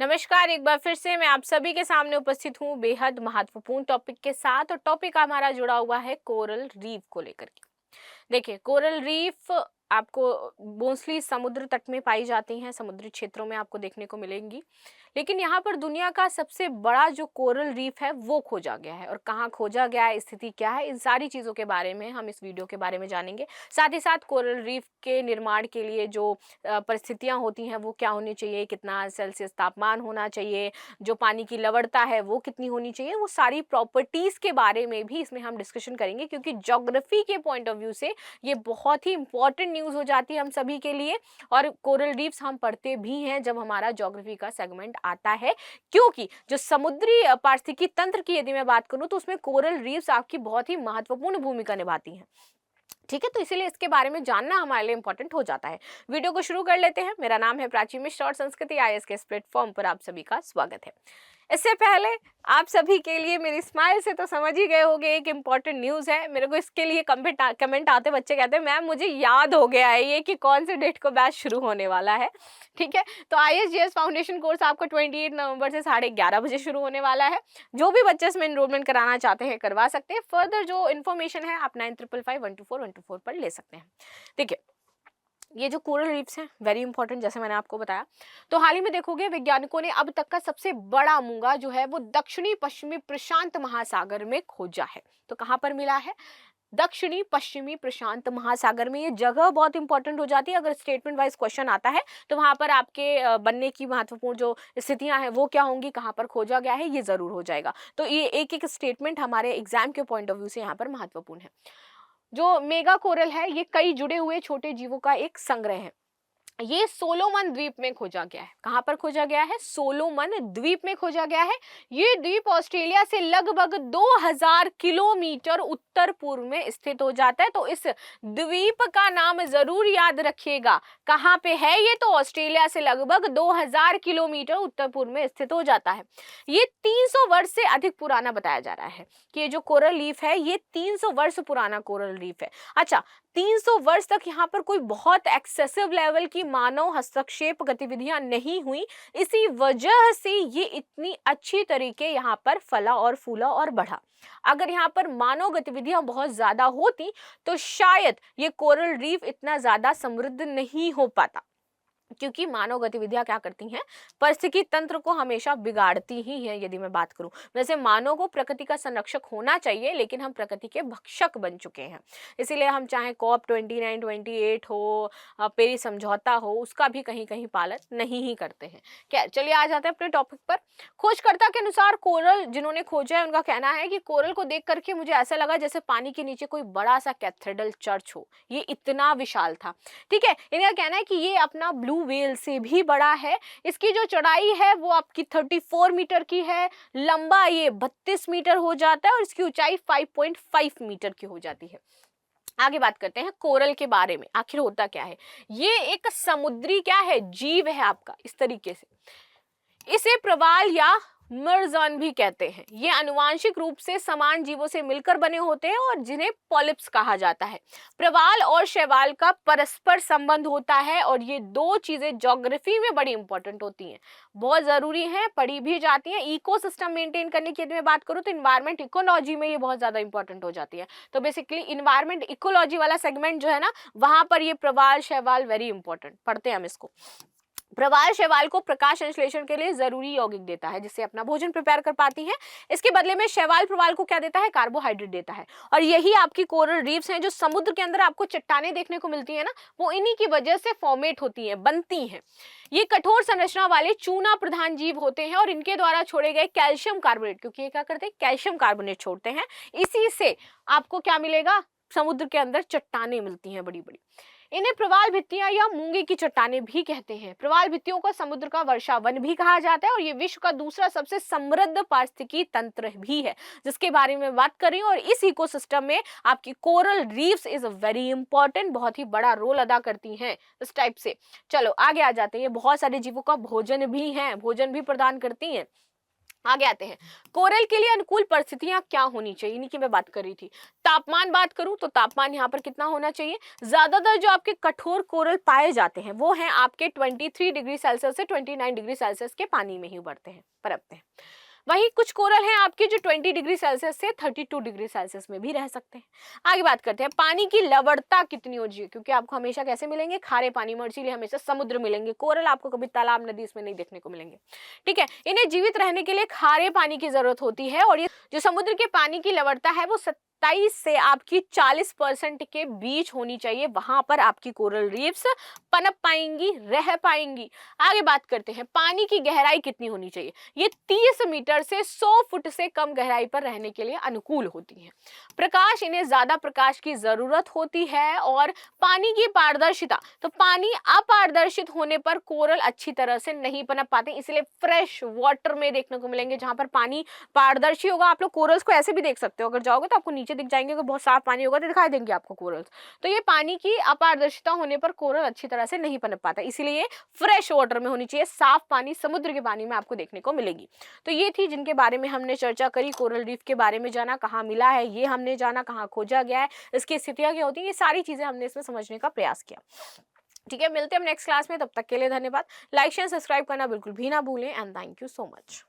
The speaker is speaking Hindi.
नमस्कार, एक बार फिर से मैं आप सभी के सामने उपस्थित हूँ बेहद महत्वपूर्ण टॉपिक के साथ। और टॉपिक हमारा जुड़ा हुआ है कोरल रीफ को लेकर के। देखिए, कोरल रीफ आपको मोस्टली समुद्र तट में पाई जाती हैं, समुद्री क्षेत्रों में आपको देखने को मिलेंगी। लेकिन यहाँ पर दुनिया का सबसे बड़ा जो कोरल रीफ है वो खोजा गया है। और कहाँ खोजा गया है, स्थिति क्या है, इन सारी चीज़ों के बारे में हम इस वीडियो के बारे में जानेंगे। साथ ही साथ कोरल रीफ के निर्माण के लिए जो परिस्थितियाँ होती हैं वो क्या होनी चाहिए, कितना सेल्सियस तापमान होना चाहिए, जो पानी की लवणता है वो कितनी होनी चाहिए, वो सारी प्रॉपर्टीज़ के बारे में भी इसमें हम डिस्कशन करेंगे। क्योंकि ज्योग्राफी के पॉइंट ऑफ व्यू से ये बहुत ही इंपॉर्टेंट न्यूज़ हो जाती है हम सभी के लिए। और कोरल रीफ्स हम पढ़ते भी हैं जब हमारा ज्योग्राफी का सेगमेंट आता है। क्योंकि जो समुद्री पारिस्थितिकी तंत्र की यदि मैं बात करूं तो उसमें कोरल रीफ्स आपकी बहुत ही महत्वपूर्ण भूमिका निभाती हैं। ठीक है, तो इसीलिए इसके बारे में जानना हमारे लिए इंपॉर्टेंट हो जाता है। वीडियो को शुरू कर लेते हैं। मेरा नाम है प्राची मिश्रा और संस्कृति आईएएस के इस प्लेटफॉर्म पर आप सभी का स्वागत है। इससे पहले आप सभी के लिए मेरी स्माइल से तो समझ ही गए होंगे एक इम्पॉर्टेंट न्यूज़ है। मेरे को इसके लिए कमेंट आते, बच्चे कहते हैं मैम मुझे याद हो गया है ये कि कौन से डेट को बैच शुरू होने वाला है। ठीक है, तो आईएएस फाउंडेशन कोर्स आपको 28 नवंबर से 11:30 बजे शुरू होने वाला है। जो भी बच्चे इसमें एनरोलमेंट कराना चाहते हैं करवा सकते हैं। फर्दर जो इन्फॉर्मेशन है आप 9555124124 पर ले सकते हैं। देखिए, ये जो कोरल रीफ्स हैं वेरी इंपॉर्टेंट, जैसे मैंने आपको बताया। तो हाल ही में देखोगे वैज्ञानिकों ने अब तक का सबसे बड़ा मूंगा जो है वो दक्षिणी पश्चिमी प्रशांत महासागर में खोजा है। तो कहाँ पर मिला है? दक्षिणी पश्चिमी प्रशांत महासागर में। ये जगह बहुत इंपॉर्टेंट हो जाती है। अगर स्टेटमेंट वाइज क्वेश्चन आता है तो वहां पर आपके बनने की महत्वपूर्ण जो स्थितियां हैं वो क्या होंगी, कहाँ पर खोजा गया है, ये जरूर हो जाएगा। तो ये एक एक स्टेटमेंट हमारे एग्जाम के पॉइंट ऑफ व्यू से यहाँ पर महत्वपूर्ण है। जो मेगा कोरल है ये कई जुड़े हुए छोटे जीवों का एक संग्रह है। ये सोलोमन द्वीप में खोजा गया है। कहां पर खोजा गया है? सोलोमन द्वीप में खोजा गया है। ये द्वीप ऑस्ट्रेलिया से लगभग 2000 किलोमीटर उत्तर पूर्व में स्थित हो जाता है। तो इस द्वीप का नाम जरूर याद रखिएगा। कहां पे है ये? तो ऑस्ट्रेलिया से लगभग 2000 किलोमीटर उत्तर पूर्व में स्थित हो जाता है। ये 300 वर्ष से अधिक पुराना बताया जा रहा है कि ये जो कोरल रीफ है ये 300 वर्ष पुराना कोरल रीफ है। अच्छा, 300 वर्ष तक यहाँ पर कोई बहुत एक्सेसिव लेवल की मानव हस्तक्षेप गतिविधियां नहीं हुई। इसी वजह से ये इतनी अच्छी तरीके यहाँ पर फला और फूला और बढ़ा। अगर यहाँ पर मानव गतिविधियां बहुत ज्यादा होती तो शायद ये कोरल रीफ इतना ज्यादा समृद्ध नहीं हो पाता। क्योंकि मानव गतिविधियां क्या करती हैं? पारिस्थितिकी तंत्र को हमेशा बिगाड़ती ही हैं। यदि मैं बात करूं, वैसे मानव को प्रकृति का संरक्षक होना चाहिए, लेकिन हम प्रकृति के भक्षक बन चुके हैं। इसीलिए हम चाहे COP 29 28 हो, पेरिस समझौता हो, उसका भी कहीं कहीं पालन नहीं ही करते हैं। क्या, चलिए आ जाते हैं अपने टॉपिक पर। खोजकर्ता के अनुसार कोरल जिन्होंने खोजा है उनका कहना है कि कोरल को देख करके मुझे ऐसा लगा जैसे पानी के नीचे कोई बड़ा सा कैथेड्रल चर्च हो। ये इतना विशाल था। ठीक है, इनका कहना है कि ये अपना ब्लू व्हेल से भी बड़ा है। इसकी जो चौड़ाई है वो आपकी 34 मीटर की है, लंबा ये 32 मीटर हो जाता है और इसकी ऊंचाई 5.5 मीटर की हो जाती है। आगे बात करते हैं कोरल के बारे में। आखिर होता क्या है? ये एक समुद्री क्या है? जीव है आपका। इस तरीके से इसे प्रवाल या मर्जान भी कहते हैं। ये आनुवांशिक रूप से समान जीवों से मिलकर बने होते हैं और जिन्हें पॉलिप्स कहा जाता है। प्रवाल और शैवाल का परस्पर संबंध होता है और ये दो चीजें ज्योग्राफी में बड़ी इंपॉर्टेंट होती हैं, बहुत जरूरी हैं, पढ़ी भी जाती हैं। इकोसिस्टम मेंटेन करने की यदि मैं बात करूं तो इन्वायरमेंट इकोलॉजी में ये बहुत ज्यादा इंपॉर्टेंट हो जाती है। तो बेसिकली इन्वायरमेंट इकोलॉजी वाला सेगमेंट जो है ना, वहां पर ये प्रवाल शैवाल वेरी इंपॉर्टेंट पढ़ते हैं हम इसको। प्रवाल शैवाल को प्रकाश संश्लेषण के लिए जरूरी यौगिक देता है जिससे अपना भोजन प्रिपेयर कर पाती हैं। इसके बदले में शैवाल प्रवाल को क्या देता है? कार्बोहाइड्रेट देता है। और यही आपकी कोरल रीफ्स हैं जो समुद्र के अंदर आपको चट्टानें देखने को मिलती है ना, वो इन्हीं की वजह से फॉर्मेट होती हैं, बनती हैं। ये कठोर संरचना वाले चूना प्रधान जीव होते हैं और इनके द्वारा छोड़े गए कैल्शियम कार्बोनेट, क्योंकि ये क्या करते हैं? कैल्शियम कार्बोनेट छोड़ते हैं। इसी से आपको क्या मिलेगा? समुद्र के अंदर चट्टानें मिलती हैं बड़ी बड़ी। इन्हें प्रवाल भित्तियां या मूंगे की चट्टानें भी कहते हैं। प्रवाल भित्तियों को समुद्र का वर्षावन भी कहा जाता है और ये विश्व का दूसरा सबसे समृद्ध पारिस्थितिकी तंत्र भी है, जिसके बारे में बात कर रही हूँ। और इस इकोसिस्टम में आपकी coral reefs is very important, बहुत ही बड़ा रोल अदा करती हैं इस टाइप से। चलो आगे आ जाते हैं। ये बहुत सारे जीवों का भोजन भी है, भोजन भी प्रदान करती हैं। आगे आते हैं, कोरल के लिए अनुकूल परिस्थितियां क्या होनी चाहिए, इन्हीं की मैं बात कर रही थी। तापमान बात करूं तो तापमान यहाँ पर कितना होना चाहिए, ज्यादातर जो आपके कठोर कोरल पाए जाते हैं वो हैं आपके 23 डिग्री सेल्सियस से 29 डिग्री सेल्सियस के पानी में ही उभरते हैं, पनपते हैं। वही कुछ कोरल हैं आपके जो 20 डिग्री सेल्सियस से 32 डिग्री सेल्सियस में भी रह सकते हैं। आगे बात करते हैं, पानी की लवणता कितनी हो चाहिए, क्योंकि आपको हमेशा कैसे मिलेंगे, खारे पानी में, इसीलिए हमेशा समुद्र मिलेंगे, कोरल आपको कभी तालाब नदी इसमें नहीं देखने को मिलेंगे। ठीक है, इन्हें जीवित रहने के लिए खारे पानी की जरूरत होती है, और ये जो समुद्र के पानी की लवणता है वो 27 से आपकी 40% के बीच होनी चाहिए, वहां पर आपकी कोरल रीफ्स पनप पाएंगी, रह पाएंगी। आगे बात करते हैं, पानी की गहराई कितनी होनी चाहिए, ये 30 मीटर से 100 फुट से कम गहराई पर रहने के लिए अनुकूल होती है। प्रकाश, इन्हें ज्यादा प्रकाश की जरूरत होती है। और पानी की पारदर्शिता, तो पानी अपारदर्शित होने पर कोरल अच्छी तरह से नहीं पनप पाते, इसलिए फ्रेश वाटर में देखने को मिलेंगे जहां पर पानी पारदर्शी होगा। आप लोग कोरल्स को ऐसे भी देख सकते हो, अगर जाओगे तो आपको नीचे दिख जाएंगे, अगर बहुत साफ पानी होगा तो दिखाई देंगे आपको कोरल्स। तो ये पानी की अपारदर्शिता होने पर कोरल अच्छी तरह से नहीं पनप पाता, इसीलिए फ्रेश वाटर में होनी चाहिए, साफ पानी समुद्र के पानी में आपको देखने को मिलेगी। तो ये थी जिनके बारे में हमने चर्चा करी, कोरल रीफ के बारे में जाना, कहाँ मिला है ये हमने जाना, कहाँ खोजा गया है, इसकी स्थितियां क्या होती है, ये सारी चीजें हमने इसमें समझने का प्रयास किया। ठीक है, मिलते हैं हम नेक्स्ट क्लास में, तब तक के लिए धन्यवाद। लाइक शेयर सब्सक्राइब करना बिल्कुल भी ना भूलें, and thank you so much.